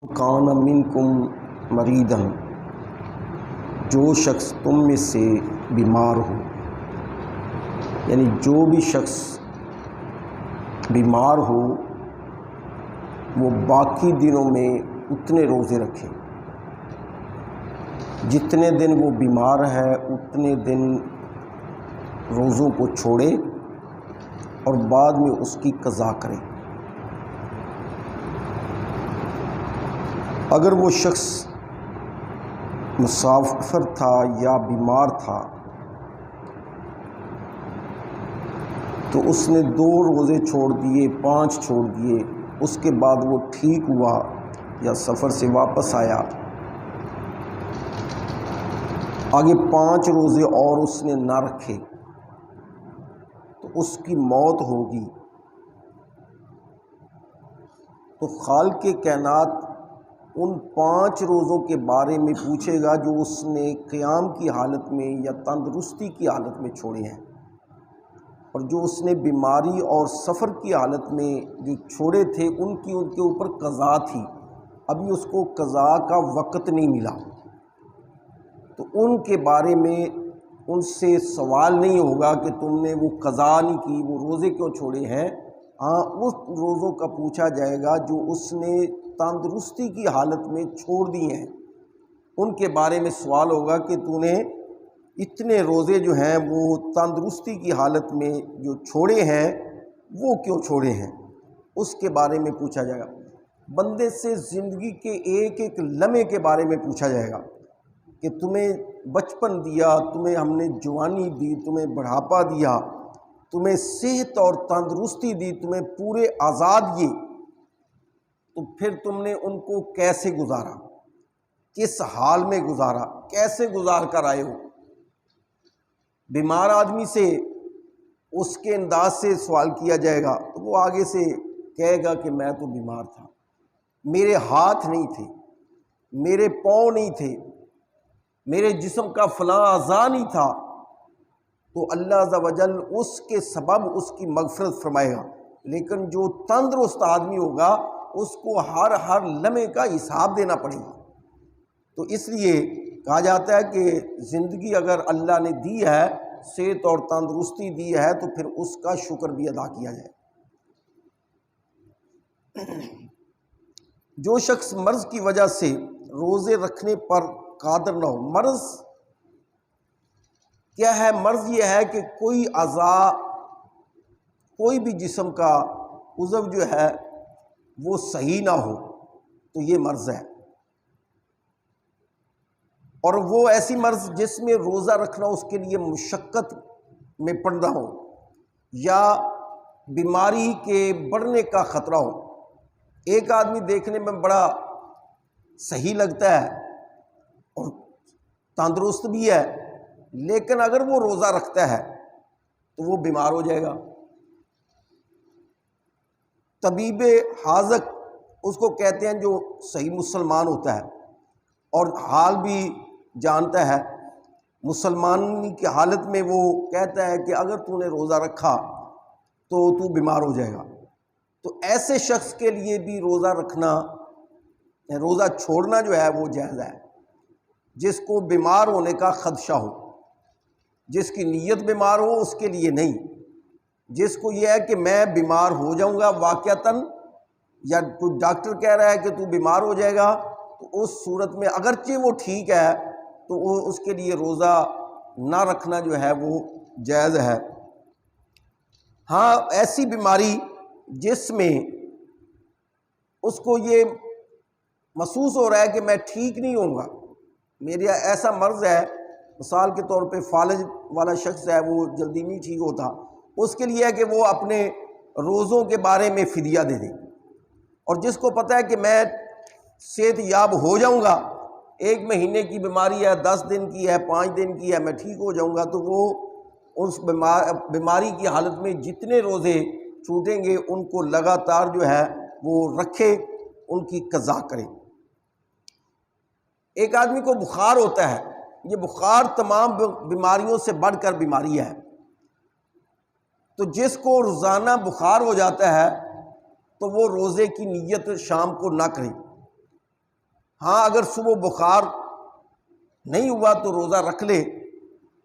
کان منکم مریدن، جو شخص تم میں سے بیمار ہو، یعنی جو بھی شخص بیمار ہو وہ باقی دنوں میں اتنے روزے رکھے، جتنے دن وہ بیمار ہے اتنے دن روزوں کو چھوڑے اور بعد میں اس کی قضا کرے۔ اگر وہ شخص مسافر تھا یا بیمار تھا تو اس نے 2 روزے چھوڑ دیے، 5 چھوڑ دیے، اس کے بعد وہ ٹھیک ہوا یا سفر سے واپس آیا، آگے 5 روزے اور اس نے نہ رکھے تو اس کی موت ہوگی، تو خالق کائنات ان 5 روزوں کے بارے میں پوچھے گا جو اس نے قیام کی حالت میں یا تندرستی کی حالت میں چھوڑے ہیں، اور جو اس نے بیماری اور سفر کی حالت میں جو چھوڑے تھے ان کے اوپر قضا تھی، ابھی اس کو قضا کا وقت نہیں ملا، تو ان کے بارے میں ان سے سوال نہیں ہوگا کہ تم نے وہ قضا نہیں کی، وہ روزے کیوں چھوڑے ہیں۔ ہاں، اس روزوں کا پوچھا جائے گا جو اس نے تندرستی کی حالت میں چھوڑ دی ہیں، ان کے بارے میں سوال ہوگا کہ تو نے اتنے روزے جو ہیں وہ تندرستی کی حالت میں جو چھوڑے ہیں وہ کیوں چھوڑے ہیں، اس کے بارے میں پوچھا جائے گا۔ بندے سے زندگی کے ایک ایک لمحے کے بارے میں پوچھا جائے گا کہ تمہیں بچپن دیا، تمہیں ہم نے جوانی دی، تمہیں بڑھاپا دیا، تمہیں صحت اور تندرستی دی، تمہیں پورے آزاد دیے، تو پھر تم نے ان کو کیسے گزارا، کس حال میں گزارا، کیسے گزار کر آئے ہو۔ بیمار آدمی سے اس کے انداز سے سوال کیا جائے گا تو وہ آگے سے کہے گا کہ میں تو بیمار تھا، میرے ہاتھ نہیں تھے، میرے پاؤں نہیں تھے، میرے جسم کا فلاں اعضاء نہیں تھا، تو اللہ عز و جل اس کے سبب اس کی مغفرت فرمائے گا۔ لیکن جو تندرست آدمی ہوگا اس کو ہر لمحے کا حساب دینا پڑے گا۔ تو اس لیے کہا جاتا ہے کہ زندگی اگر اللہ نے دی ہے، صحت اور تندرستی دی ہے، تو پھر اس کا شکر بھی ادا کیا جائے۔ جو شخص مرض کی وجہ سے روزے رکھنے پر قادر نہ ہو، مرض کیا ہے؟ مرض یہ ہے کہ کوئی اعضاء، کوئی بھی جسم کا عضو جو ہے وہ صحیح نہ ہو، تو یہ مرض ہے، اور وہ ایسی مرض جس میں روزہ رکھنا اس کے لیے مشقت میں پڑنا ہو یا بیماری کے بڑھنے کا خطرہ ہو۔ ایک آدمی دیکھنے میں بڑا صحیح لگتا ہے اور تندرست بھی ہے، لیکن اگر وہ روزہ رکھتا ہے تو وہ بیمار ہو جائے گا۔ طبیب حاذق اس کو کہتے ہیں جو صحیح مسلمان ہوتا ہے اور حال بھی جانتا ہے، مسلمانی کی حالت میں وہ کہتا ہے کہ اگر تو نے روزہ رکھا تو تو بیمار ہو جائے گا، تو ایسے شخص کے لیے بھی روزہ رکھنا، روزہ چھوڑنا جو ہے وہ جائز ہے۔ جس کو بیمار ہونے کا خدشہ ہو، جس کی نیت بیمار ہو، اس کے لیے نہیں۔ جس کو یہ ہے کہ میں بیمار ہو جاؤں گا واقعتاً، یا کوئی ڈاکٹر کہہ رہا ہے کہ تو بیمار ہو جائے گا، تو اس صورت میں اگرچہ وہ ٹھیک ہے تو وہ اس کے لیے روزہ نہ رکھنا جو ہے وہ جائز ہے۔ ہاں، ایسی بیماری جس میں اس کو یہ محسوس ہو رہا ہے کہ میں ٹھیک نہیں ہوں گا، میرا ایسا مرض ہے، مثال کے طور پہ فالج والا شخص ہے، وہ جلدی نہیں ٹھیک ہوتا، اس کے لیے ہے کہ وہ اپنے روزوں کے بارے میں فدیہ دے دے۔ اور جس کو پتہ ہے کہ میں صحت یاب ہو جاؤں گا، 1 مہینے کی بیماری ہے، 10 دن کی ہے، 5 دن کی ہے، میں ٹھیک ہو جاؤں گا، تو وہ اس بیماری کی حالت میں جتنے روزے چھوٹیں گے ان کو لگاتار جو ہے وہ رکھے، ان کی قضا کرے۔ ایک آدمی کو بخار ہوتا ہے، یہ بخار تمام بیماریوں سے بڑھ کر بیماری ہے، تو جس کو روزانہ بخار ہو جاتا ہے تو وہ روزے کی نیت شام کو نہ کرے، ہاں اگر صبح بخار نہیں ہوا تو روزہ رکھ لے،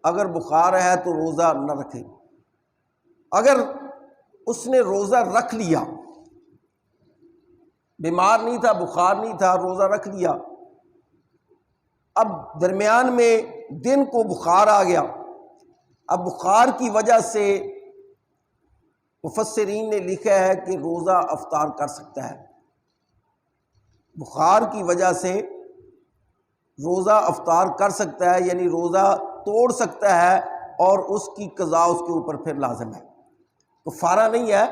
اگر بخار ہے تو روزہ نہ رکھے۔ اگر اس نے روزہ رکھ لیا، بیمار نہیں تھا، بخار نہیں تھا، روزہ رکھ لیا، اب درمیان میں دن کو بخار آ گیا، اب بخار کی وجہ سے مفسرین نے لکھا ہے کہ روزہ افطار کر سکتا ہے، بخار کی وجہ سے روزہ افطار کر سکتا ہے، یعنی روزہ توڑ سکتا ہے، اور اس کی قضا اس کے اوپر پھر لازم ہے، کفارہ نہیں ہے،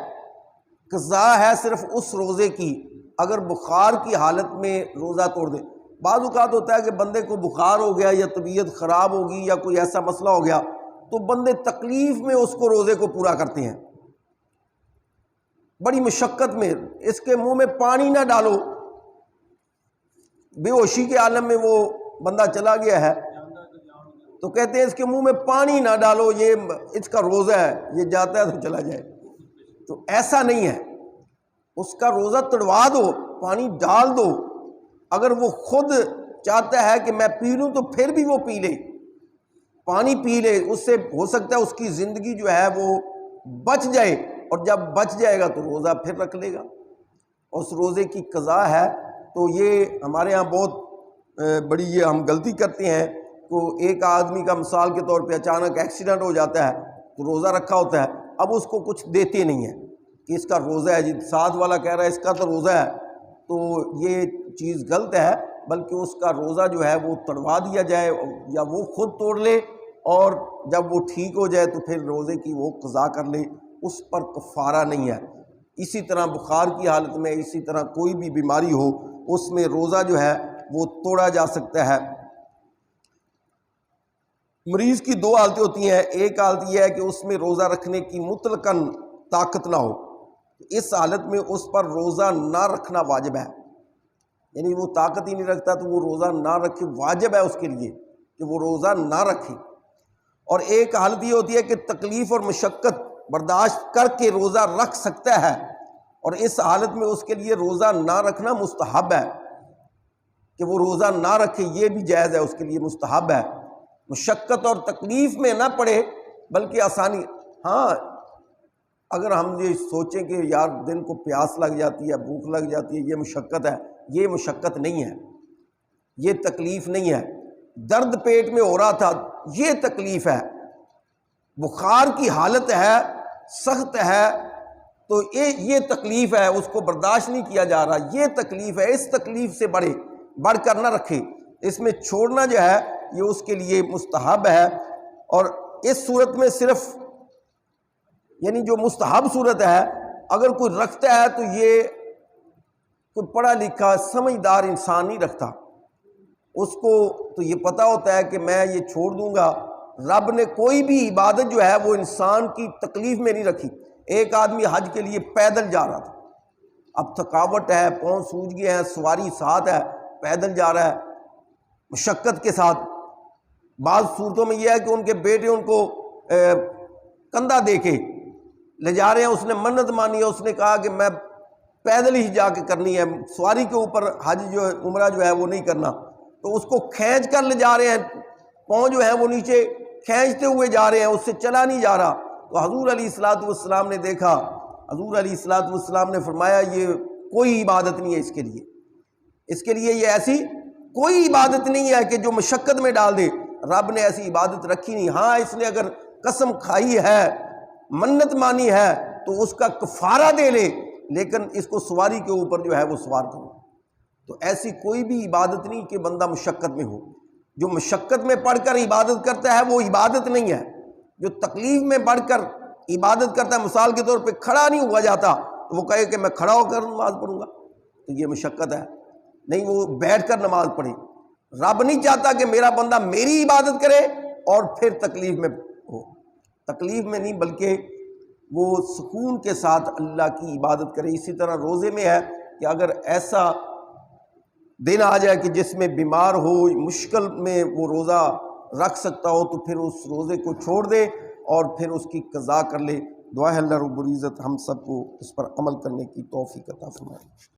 قضا ہے صرف اس روزے کی اگر بخار کی حالت میں روزہ توڑ دے۔ بعض اوقات ہوتا ہے کہ بندے کو بخار ہو گیا یا طبیعت خراب ہوگی یا کوئی ایسا مسئلہ ہو گیا تو بندے تکلیف میں اس کو روزے کو پورا کرتے ہیں، بڑی مشقت میں، اس کے منہ میں پانی نہ ڈالو، بے ہوشی کے عالم میں وہ بندہ چلا گیا ہے تو کہتے ہیں اس کے منہ میں پانی نہ ڈالو، یہ اس کا روزہ ہے، یہ جاتا ہے تو چلا جائے، تو ایسا نہیں ہے، اس کا روزہ تڑوا دو، پانی ڈال دو، اگر وہ خود چاہتا ہے کہ میں پی لوں تو پھر بھی وہ پی لے، پانی پی لے، اس سے ہو سکتا ہے اس کی زندگی جو ہے وہ بچ جائے، اور جب بچ جائے گا تو روزہ پھر رکھ لے گا، اس روزے کی قضا ہے۔ تو یہ ہمارے ہاں بہت بڑی یہ ہم غلطی کرتے ہیں، تو ایک آدمی کا مثال کے طور پہ اچانک ایکسیڈنٹ ہو جاتا ہے تو روزہ رکھا ہوتا ہے، اب اس کو کچھ دیتے نہیں ہیں کہ اس کا روزہ ہے، جی ساتھ والا کہہ رہا ہے اس کا تو روزہ ہے، تو یہ چیز غلط ہے، بلکہ اس کا روزہ جو ہے وہ تڑوا دیا جائے، یا وہ خود توڑ لے، اور جب وہ ٹھیک ہو جائے تو پھر روزے کی وہ قضا کر لے، اس پر کفارہ نہیں ہے۔ اسی طرح بخار کی حالت میں، اسی طرح کوئی بھی بیماری ہو، اس میں روزہ جو ہے وہ توڑا جا سکتا ہے۔ مریض کی دو حالتیں ہوتی ہیں، ایک حالت یہ ہے کہ اس میں روزہ رکھنے کی مطلقاً طاقت نہ ہو، اس حالت میں اس پر روزہ نہ رکھنا واجب ہے، یعنی وہ طاقت ہی نہیں رکھتا تو وہ روزہ نہ رکھے، واجب ہے اس کے لیے کہ وہ روزہ نہ رکھے۔ اور ایک حالت یہ ہوتی ہے کہ تکلیف اور مشقت برداشت کر کے روزہ رکھ سکتا ہے، اور اس حالت میں اس کے لیے روزہ نہ رکھنا مستحب ہے، کہ وہ روزہ نہ رکھے، یہ بھی جائز ہے، اس کے لیے مستحب ہے، مشقت اور تکلیف میں نہ پڑے بلکہ آسانی۔ ہاں اگر ہم یہ سوچیں کہ یار دن کو پیاس لگ جاتی ہے، بھوک لگ جاتی ہے، یہ مشقت ہے، یہ مشقت نہیں ہے، یہ تکلیف نہیں ہے، درد پیٹ میں ہو رہا تھا یہ تکلیف ہے، بخار کی حالت ہے، سخت ہے، تو یہ تکلیف ہے، اس کو برداشت نہیں کیا جا رہا، یہ تکلیف ہے، اس تکلیف سے بڑھ کر نہ رکھے، اس میں چھوڑنا جو ہے یہ اس کے لیے مستحب ہے۔ اور اس صورت میں صرف یعنی جو مستحب صورت ہے، اگر کوئی رکھتا ہے تو یہ کوئی پڑھا لکھا سمجھدار انسان نہیں رکھتا، اس کو تو یہ پتہ ہوتا ہے کہ میں یہ چھوڑ دوں گا۔ رب نے کوئی بھی عبادت جو ہے وہ انسان کی تکلیف میں نہیں رکھی۔ ایک آدمی حج کے لیے پیدل جا رہا تھا، اب تھکاوٹ ہے، پاؤں سوج گئے ہیں، سواری ساتھ ہے، پیدل جا رہا ہے مشقت کے ساتھ۔ بعض صورتوں میں یہ ہے کہ ان کے بیٹے ان کو کندھا دے کے لے جا رہے ہیں، اس نے منت مانی ہے، اس نے کہا کہ میں پیدل ہی جا کے کرنی ہے، سواری کے اوپر حج جو ہے عمرہ جو ہے وہ نہیں کرنا، تو اس کو کھینچ کر لے جا رہے ہیں، پاؤں جو ہے وہ نیچے کھینچتے ہوئے جا رہے ہیں، اس سے چلا نہیں جا رہا۔ تو حضور علیہ الصلوۃ والسلام نے دیکھا، حضور علیہ الصلوۃ والسلام نے فرمایا یہ کوئی عبادت نہیں ہے اس کے لیے، اس کے لیے یہ ایسی کوئی عبادت نہیں ہے کہ جو مشقت میں ڈال دے، رب نے ایسی عبادت رکھی نہیں۔ ہاں اس نے اگر قسم کھائی ہے، منت مانی ہے تو اس کا کفارہ دے لے، لیکن اس کو سواری کے اوپر جو ہے وہ سوار کرو۔ تو ایسی کوئی بھی عبادت نہیں کہ بندہ مشقت میں ہو، جو مشقت میں پڑھ کر عبادت کرتا ہے وہ عبادت نہیں ہے، جو تکلیف میں پڑھ کر عبادت کرتا ہے، مثال کے طور پہ کھڑا نہیں ہوا جاتا تو وہ کہے کہ میں کھڑا ہو کر نماز پڑھوں گا، تو یہ مشقت ہے، نہیں وہ بیٹھ کر نماز پڑھے۔ رب نہیں چاہتا کہ میرا بندہ میری عبادت کرے اور پھر تکلیف میں ہو، تکلیف میں نہیں بلکہ وہ سکون کے ساتھ اللہ کی عبادت کرے۔ اسی طرح روزے میں ہے کہ اگر ایسا دن آ جائے کہ جس میں بیمار ہو، مشکل میں وہ روزہ رکھ سکتا ہو تو پھر اس روزے کو چھوڑ دے اور پھر اس کی قضا کر لے۔ دعا ہے اللہ رب العزت ہم سب کو اس پر عمل کرنے کی توفیق عطا فرمائے۔